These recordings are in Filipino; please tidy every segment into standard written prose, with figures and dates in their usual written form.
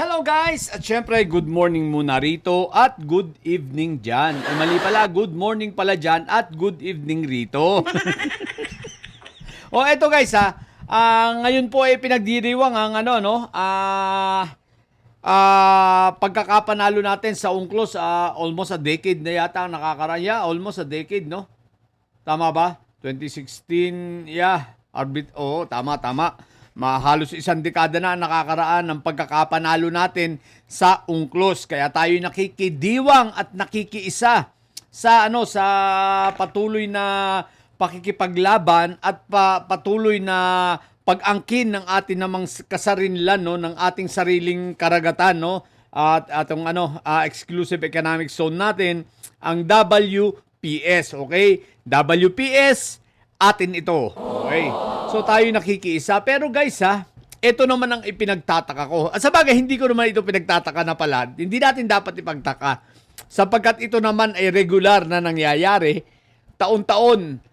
Hello guys! At syempre, good morning muna rito at good evening dyan. Ay mali pala, good morning pala dyan at good evening rito. Eto guys ngayon po ay pinagdiriwang ang pagkakapanalo natin sa UNCLOS. Almost a decade na yata ang nakakaraan. Yeah, almost a decade, no? Tama ba? 2016, yeah. Tama. Halos isang dekada na nakakaraan ng pagkakapanalo natin sa UNCLOS. Kaya tayo nakikidiwang at nakikiisa sa patuloy na pakikipaglaban at patuloy na pag-angkin ng ating namang kasarinlan, no, ng ating sariling karagatan, no, at atong exclusive economic zone natin, ang WPS, okay? WPS atin ito. Okay. So tayo nakikiisa. Pero guys ito naman ang ipinagtataka ko. At sa bagay, hindi ko naman ito pinagtataka na pala. Hindi natin dapat ipagtaka. Sapagkat ito naman ay regular na nangyayari. Taon-taon.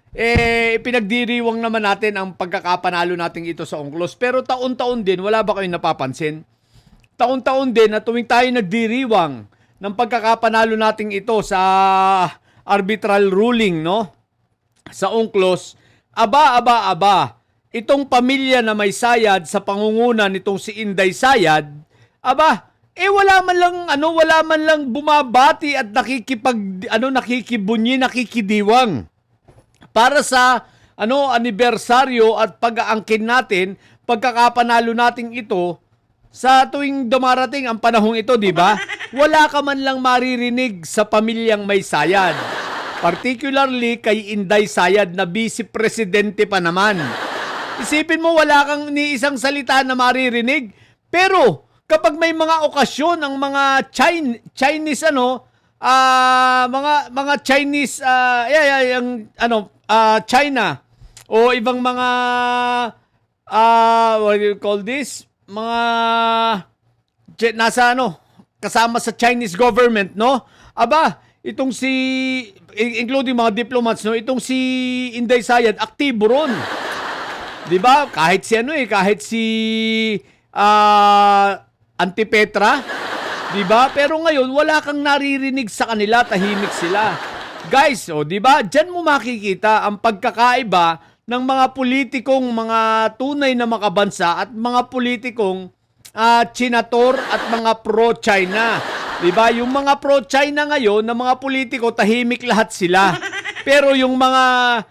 Pinagdiriwang naman natin ang pagkakapanalo natin ito sa UNCLOS. Pero taon-taon din, wala ba kayong napapansin? Taon-taon din na tuwing tayo nagdiriwang ng pagkakapanalo natin ito sa arbitral ruling, no? Sa UNCLOS, aba, itong pamilya na may sayad sa pangunguna nitong si Inday Sayad, wala man lang bumabati at nakikibunyi, nakikidiwang para sa anibersaryo at pag-aangkin natin, pagkakapanalo natin ito sa tuwing dumarating ang panahong ito, di ba? Wala ka man lang maririnig sa pamilyang may sayad. Particularly kay Inday Sayad na vice presidente pa naman. Isipin mo, wala kang ni isang salita na maririnig. Pero kapag may mga okasyon ang mga Chinese mga Chinese China o ibang mga what do you call this? Mga kasama sa Chinese government, no? Itong including mga diplomats, no, itong si Inday Sayad, aktibo ron. 'Di ba? Kahit si Antipetra, 'di ba? Pero ngayon wala kang naririnig sa kanila, tahimik sila. Guys, 'di ba? Diyan mo makikita ang pagkakaiba ng mga politikong mga tunay na makabansa at mga politikong chinator at mga pro-China. Diba? Yung mga pro-China ngayon, na mga politiko, tahimik lahat sila. Pero yung mga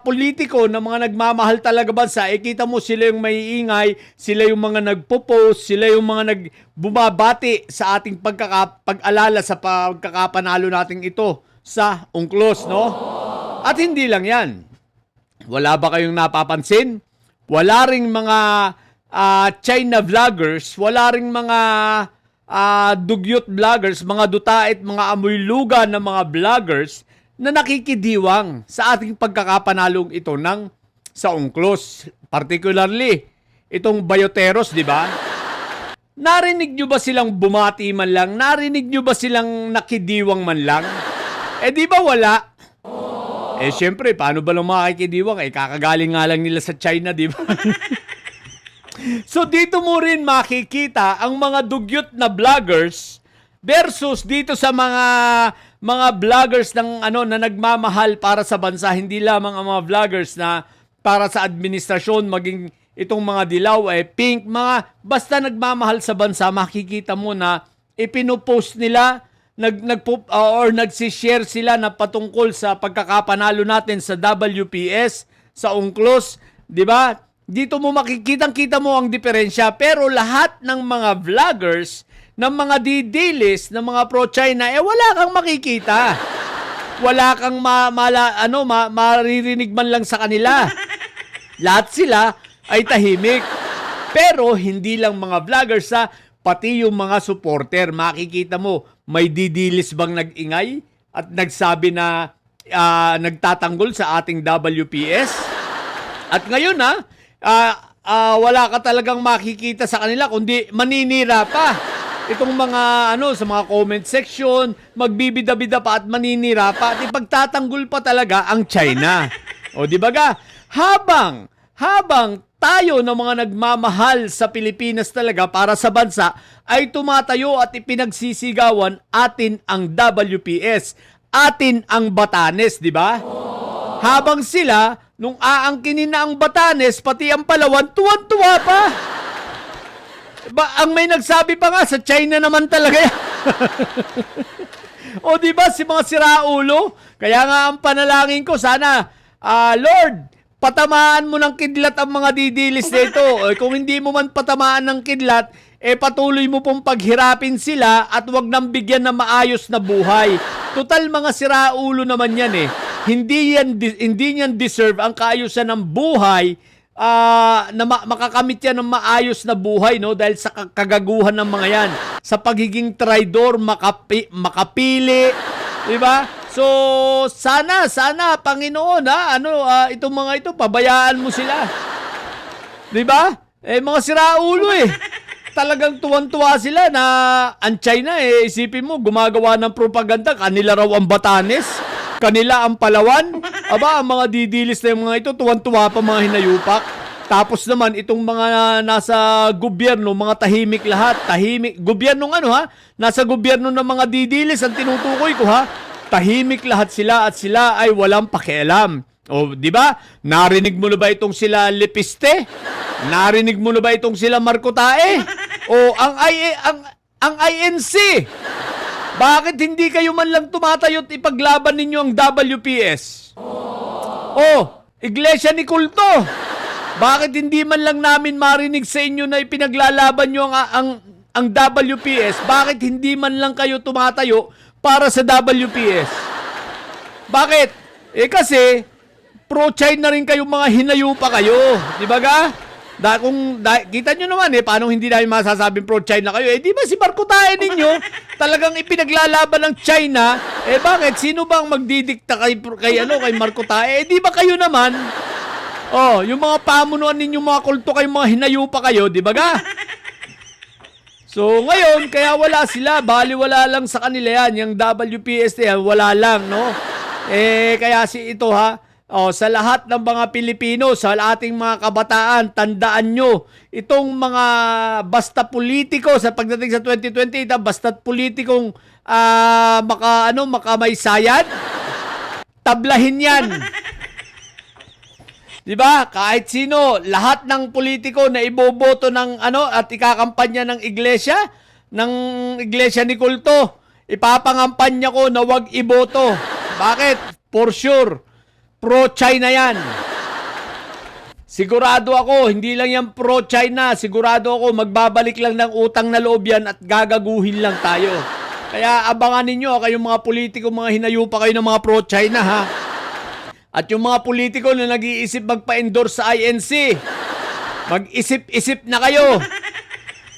politiko na mga nagmamahal talaga bansa, kita mo sila yung may ingay, sila yung mga nagpo-post, sila yung mga nagbumabati sa ating pag-alala sa pagkakapanalo natin ito sa UNCLOS, no? At hindi lang yan. Wala ba kayong napapansin? Wala ring mga China vloggers, wala ring mga dugyot vloggers, mga dutait, mga amoy luga na mga vloggers na nakikidiwang sa ating pagkakapanalong ito sa UNCLOS. Particularly, itong Bayoteros, di ba? Narinig nyo ba silang bumati man lang? Narinig nyo ba silang nakidiwang man lang? Di ba wala? Syempre, paano ba lang makikidiwang? Kakagaling nga lang nila sa China, di ba? So dito mo rin makikita ang mga dugyot na vloggers versus dito sa mga vloggers na nagmamahal para sa bansa, hindi lamang ang mga vloggers na para sa administrasyon, maging itong mga dilaw pink, basta nagmamahal sa bansa, makikita mo na ipinopost nila nagsishare sila na patungkol sa pagkakapanalo natin sa WPS, sa UNCLOS, di ba? Dito mo makikitang-kita mo ang diferensya, pero lahat ng mga vloggers, ng mga didilis, ng mga pro-China, wala kang makikita. Wala kang maririnig man lang sa kanila. Lahat sila ay tahimik. Pero hindi lang mga vloggers, pati yung mga supporter, makikita mo, may didilis bang nag-ingay at nagsabi na nagtatanggol sa ating WPS? At ngayon wala ka talagang makikita sa kanila kundi maninira pa. Itong mga sa mga comment section, magbibida-bida pa at maninira pa at ipagtatanggol pa talaga ang China. O di ba habang tayo na mga nagmamahal sa Pilipinas talaga para sa bansa ay tumatayo at ipinagsisigawan atin ang WPS, atin ang Batanes, di ba? Habang sila, nung aangkinin na ang Batanes, pati ang Palawan, tuwan-tuwa pa. Ang may nagsabi pa nga, sa China naman talaga yan. O di ba si mga siraulo? Kaya nga ang panalangin ko, sana, Lord, patamaan mo ng kidlat ang mga didilis nito. Kung hindi mo man patamaan ng kidlat, patuloy mo pong paghirapin sila at wag nang bigyan ng maayos na buhay. Total mga siraulo naman yan eh. Hindi yan deserve ang kaayusan ng buhay na makakamit yan ng maayos na buhay, no, dahil sa kagaguhan ng mga yan, sa pagiging traidor, makapili, di ba? So sana Panginoon itong mga ito pabayaan mo sila. 'Di ba? Mga siraulo Talagang tuwan-tuwa sila na ang China isipin mo gumagawa ng propaganda, kanila raw ang Batanes, kanila ang Palawan. Aba, ang mga didilis na yung mga ito tuwan-tuwa pa mga hinayupak. Tapos naman itong mga nasa gobyerno, mga tahimik lahat, gobyernong nasa gobyerno ng mga didilis ang tinutukoy ko tahimik lahat sila at sila ay walang pakialam. O, di ba? Narinig mo na ba itong sila Lepiste? Narinig mo na ba itong sila Marcotae? O ang INC? Bakit hindi kayo man lang tumatayo at ipaglaban ninyo ang WPS? O, Iglesia ni Kulto? Bakit hindi man lang namin marinig sa inyo na ipinaglalaban nyo ang WPS? Bakit hindi man lang kayo tumatayo para sa WPS? Bakit? Kasi pro-China rin kayong mga hinayupa kayo. Di ba ga? Kita nyo naman paano hindi namin masasabing pro-China kayo? Di ba si Marcotae ninyo talagang ipinaglalaban ng China? Bakit? Sino bang magdidikta kay Marcotae? Di ba kayo naman? Yung mga pamunuan ninyo mga kulto kayong mga hinayupa kayo, di ba ga? So, ngayon, kaya wala sila. Baliwala lang sa kanila yan. Yung WPS na yan, wala lang, no? Kaya ito sa lahat ng mga Pilipino, sa ating mga kabataan, tandaan nyo, itong mga basta politiko sa pagdating sa 2020, basta politikong makamaysayan, tablahin yan. Diba? Kahit sino, lahat ng politiko na iboboto ng at ikakampanya ng iglesia ni Kulto, ipapangampanya ko na wag iboto. Bakit? For sure, pro-China yan. Sigurado ako, hindi lang yan pro-China, sigurado ako magbabalik lang ng utang na loob yan at gagaguhin lang tayo. Kaya abangan ninyo kayong mga politiko, mga hinayupa kayo ng mga pro-China At yung mga politiko na nag-iisip magpa-endorse sa INC, mag-isip-isip na kayo.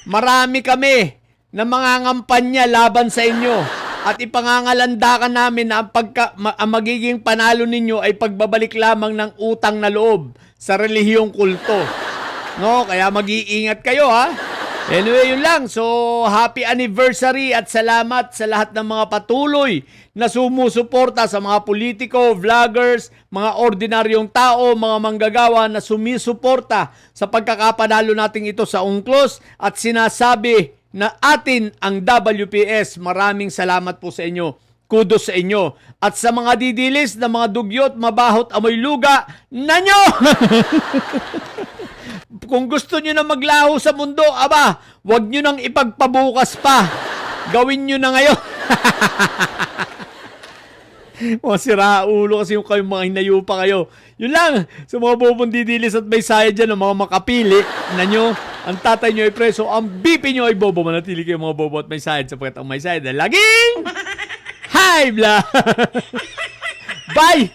Marami kami na mga ngampanya laban sa inyo. At ipangangalandakan namin na ang magiging panalo ninyo ay pagbabalik lamang ng utang na loob sa relihiyong kulto. No? Kaya mag-iingat kayo Anyway, yun lang. So, happy anniversary at salamat sa lahat ng mga patuloy na sumusuporta sa mga politiko, vloggers, mga ordinaryong tao, mga manggagawa na sumisuporta sa pagkakapanalo natin ito sa UNCLOS at sinasabi na atin ang WPS. Maraming salamat po sa inyo. Kudos sa inyo. At sa mga didilis na mga dugyot, mabahot, amoy luga, nanyo! Kung gusto nyo na maglaho sa mundo, wag nyo nang ipagpabukas pa. Gawin nyo na ngayon. Mga siraulo kasi yung kayong mga hinayupa kayo. Yun lang. Sa mga bobong didilis at may saya dyan, mga makapili na nyo, ang tatay nyo ay preso, ang BP nyo ay bobo. Manatili kayo mga bobo at may sayad sapagkat ang may sayad ay laging high blood. Bye!